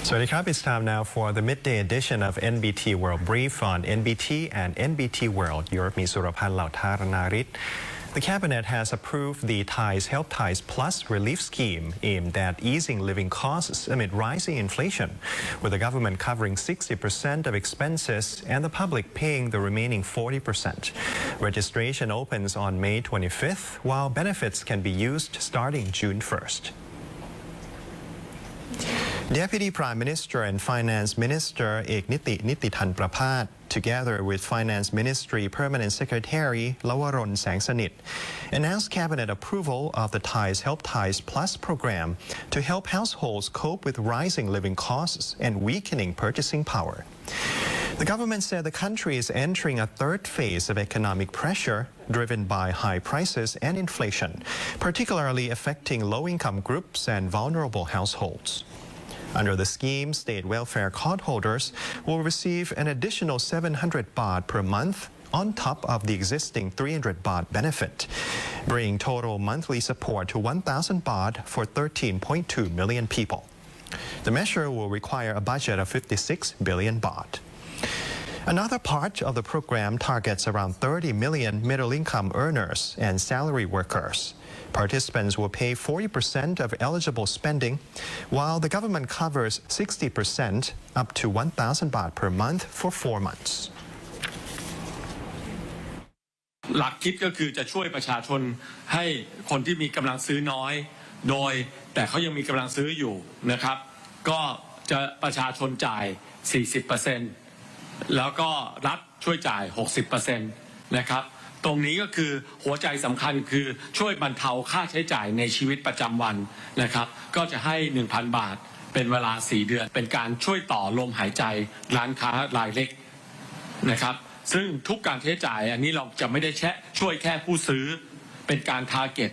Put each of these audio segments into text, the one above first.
Swadikap, it's time now for the midday edition of NBT World Brief on NBT and NBT World. Europe Surapan Lautharanarit. The Cabinet has approved the Thais Help Thais Plus relief scheme aimed at easing living costs amid rising inflation, with the government covering 60% of expenses and the public paying the remaining 40%. Registration opens on May 25th, while benefits can be used starting June 1st. Deputy Prime Minister and Finance Minister Ek Nitithan Prapat, together with Finance Ministry Permanent Secretary Lawaron Sangsanit, announced Cabinet approval of the Thais Help Thais Plus program to help households cope with rising living costs and weakening purchasing power. The government said the country is entering a third phase of economic pressure driven by high prices and inflation, particularly affecting low-income groups and vulnerable households. Under the scheme, state welfare cardholders will receive an additional 700 baht per month on top of the existing 300 baht benefit, bringing total monthly support to 1,000 baht for 13.2 million people. The measure will require a budget of 56 billion baht. Another part of the program targets around 30 million middle-income earners and salary workers. Participants will pay 40% of eligible spending, while the government covers 60% up to 1,000 baht per month for 4 months. หลักคิดก็คือจะช่วยประชาชนให้คนที่มีกำลังซื้อน้อยโดยแต่เขายังมีกำลังซื้ออยู่นะครับก็จะประชาชนจ่าย 40% แล้วก็รัฐช่วยจ่าย 60% นะครับตรงนี้ก็คือหัวใจสำคัญคือช่วยบรรเทาค่าใช้จ่ายในชีวิตประจำวันนะครับก็จะให้ 1,000 บาทเป็นเวลา 4 เดือนเป็นการช่วยต่อลมหายใจร้านค้ารายเล็กนะครับซึ่งทุกการใช้จ่ายอันนี้เราจะไม่ได้ช่วยแค่ผู้ซื้อเป็นการทาร์เก็ต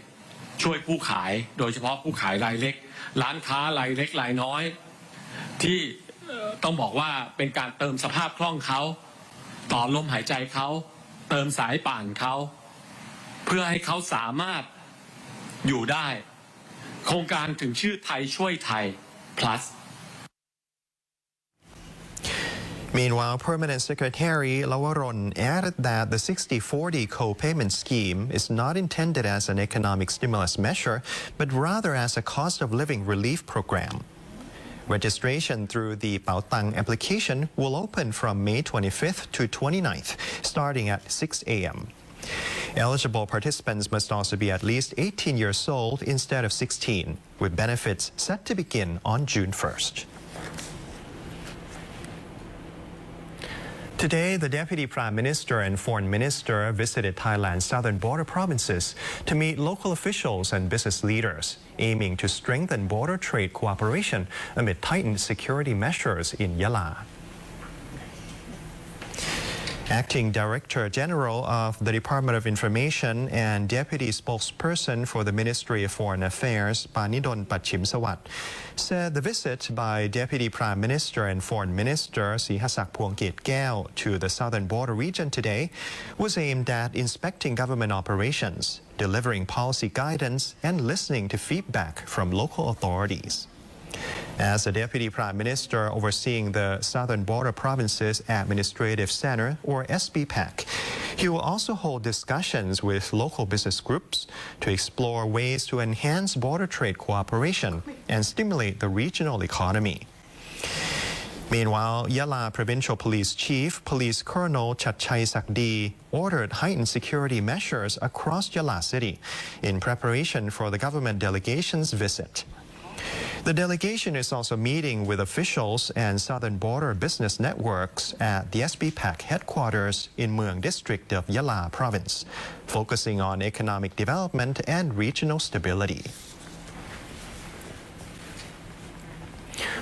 ช่วยผู้ขายโดยเฉพาะผู้ขายรายเล็กร้านค้ารายเล็กรายน้อยที่ต้องบอกว่าเป็นการเติมสภาพคล่องเขาต่อลมหายใจเขาเติมสายป่านเขาเพื่อให้เขาสามารถอยู่ได้โครงการถึงชื่อไทยช่วยไทย plus Meanwhile, Permanent Secretary Lawaron added that the 60/40 co-payment scheme is not intended as an economic stimulus measure, but rather as a cost of living relief program. Registration through the Baotang application will open from May 25th to 29th, starting at 6 a.m. Eligible participants must also be at least 18 years old instead of 16, with benefits set to begin on June 1st. Today, the Deputy Prime Minister and Foreign Minister visited Thailand's southern border provinces to meet local officials and business leaders, aiming to strengthen border trade cooperation amid tightened security measures in Yala. Acting Director General of the Department of Information and Deputy Spokesperson for the Ministry of Foreign Affairs, Panidon Pachimsawat, said the visit by Deputy Prime Minister and Foreign Minister Sihasak Phuongketkaew to the southern border region today was aimed at inspecting government operations, delivering policy guidance, and listening to feedback from local authorities. As the Deputy Prime Minister overseeing the Southern Border Provinces Administrative Center, or SBPAC, he will also hold discussions with local business groups to explore ways to enhance border trade cooperation and stimulate the regional economy. Meanwhile, Yala Provincial Police Chief Police Colonel Chatchai Sakdi ordered heightened security measures across Yala City in preparation for the government delegation's visit. The delegation is also meeting with officials and southern border business networks at the SBPAC headquarters in Mueang District of Yala Province, focusing on economic development and regional stability.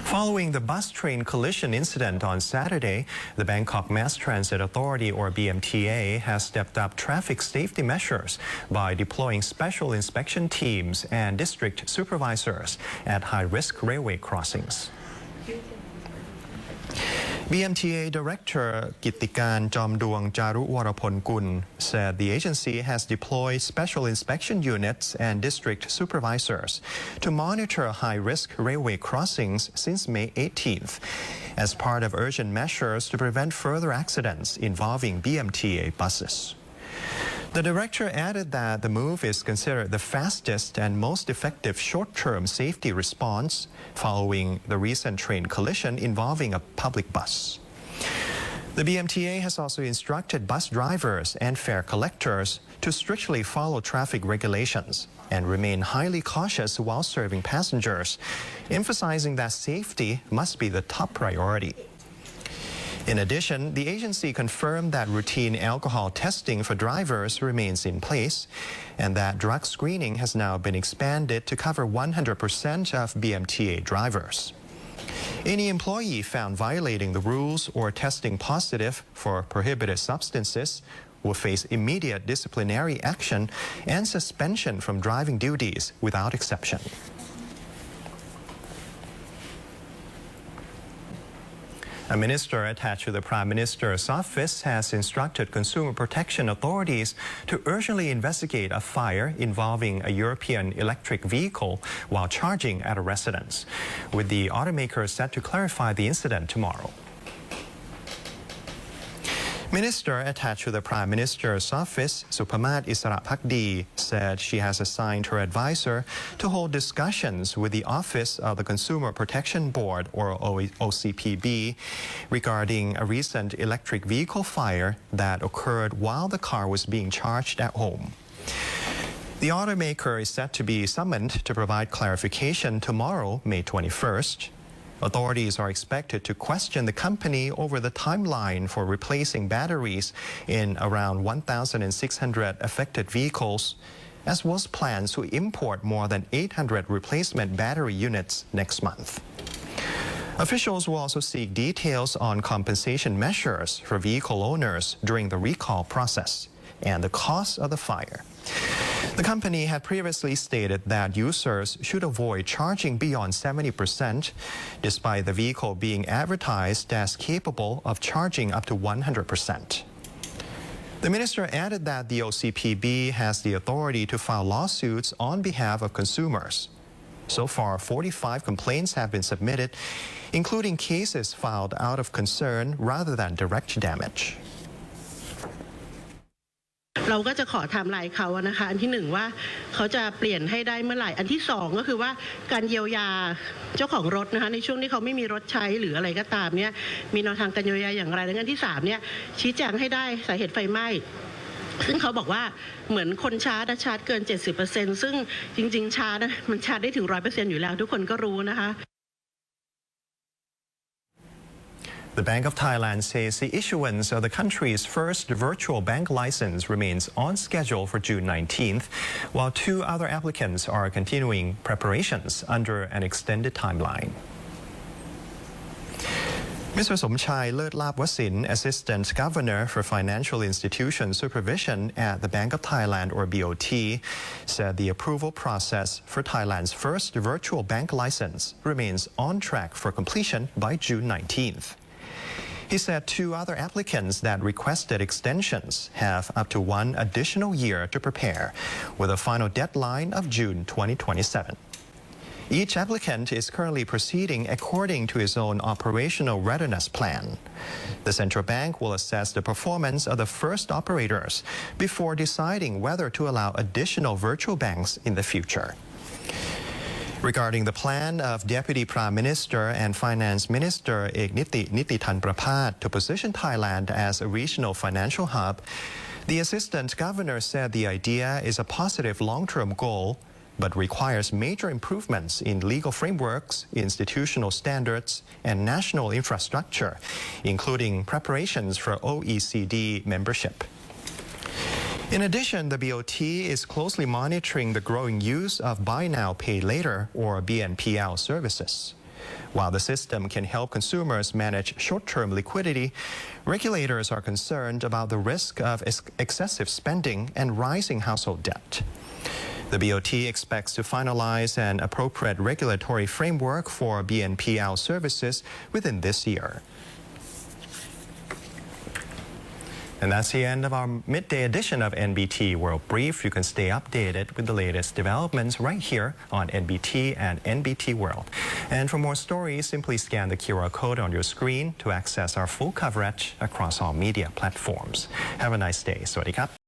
Following the bus-train collision incident on Saturday, the Bangkok Mass Transit Authority, or BMTA, has stepped up traffic safety measures by deploying special inspection teams and district supervisors at high-risk railway crossings. BMTA Director Gittikan Jomduang Jaru Warapon-Gun said the agency has deployed special inspection units and district supervisors to monitor high-risk railway crossings since May 18th as part of urgent measures to prevent further accidents involving BMTA buses. The director added that the move is considered the fastest and most effective short-term safety response following the recent train collision involving a public bus. The BMTA has also instructed bus drivers and fare collectors to strictly follow traffic regulations and remain highly cautious while serving passengers, emphasizing that safety must be the top priority. In addition, the agency confirmed that routine alcohol testing for drivers remains in place and that drug screening has now been expanded to cover 100% of BMTA drivers. Any employee found violating the rules or testing positive for prohibited substances will face immediate disciplinary action and suspension from driving duties without exception. A minister attached to the Prime Minister's office has instructed consumer protection authorities to urgently investigate a fire involving a European electric vehicle while charging at a residence, with the automaker set to clarify the incident tomorrow. Minister attached to the Prime Minister's office, SUPAMAS Isarapakdi, said she has assigned her advisor to hold discussions with the Office of the Consumer Protection Board, or OCPB, regarding a recent electric vehicle fire that occurred while the car was being charged at home. The automaker is set to be summoned to provide clarification tomorrow, May 21st. Authorities are expected to question the company over the timeline for replacing batteries in around 1,600 affected vehicles, as well as plans to import more than 800 replacement battery units next month. Officials will also seek details on compensation measures for vehicle owners during the recall process and the cost of the fire. The company had previously stated that users should avoid charging beyond 70%, despite the vehicle being advertised as capable of charging up to 100%. The minister added that the OCPB has the authority to file lawsuits on behalf of consumers. So far, 45 complaints have been submitted, including cases filed out of concern rather than direct damage. เราก็จะขอไทม์ไลน์เขานะคะอันที่หนึ่งว่าเขาจะเปลี่ยนให้ได้เมื่อไหร่อันที่สองก็คือว่าการเยียวยาเจ้าของรถนะคะในช่วงที่เขาไม่มีรถใช้หรืออะไรก็ตามเนี่ยมีแนวทางการเยียวยาอย่างไรและอันที่สามเนี่ยชี้แจงให้ได้สาเหตุไฟไหม้ซึ่งเขาบอกว่าเหมือนคนชาร์จเกิน 70% ซึ่งจริงๆชาร์จมันชาร์จได้ถึง 100% อยู่แล้วทุกคนก็รู้นะคะ The Bank of Thailand says the issuance of the country's first virtual bank license remains on schedule for June 19th, while two other applicants are continuing preparations under an extended timeline. Mr. Somchai Lertlap-Wasin, Assistant Governor for Financial Institution Supervision at the Bank of Thailand, or BOT, said the approval process for Thailand's first virtual bank license remains on track for completion by June 19th. He said two other applicants that requested extensions have up to one additional year to prepare, with a final deadline of June 2027. Each applicant is currently proceeding according to his own operational readiness plan. The central bank will assess the performance of the first operators before deciding whether to allow additional virtual banks in the future. Regarding the plan of Deputy Prime Minister and Finance Minister Nititan Prapat to position Thailand as a regional financial hub, the Assistant Governor said the idea is a positive long-term goal, but requires major improvements in legal frameworks, institutional standards, and national infrastructure, including preparations for OECD membership. In addition, the BOT is closely monitoring the growing use of Buy Now, Pay Later, or BNPL services. While the system can help consumers manage short-term liquidity, regulators are concerned about the risk of excessive spending and rising household debt. The BOT expects to finalize an appropriate regulatory framework for BNPL services within this year. And that's the end of our midday edition of NBT World Brief. You can stay updated with the latest developments right here on NBT and NBT World. And for more stories, simply scan the QR code on your screen to access our full coverage across all media platforms. Have a nice day. สวัสดีครับ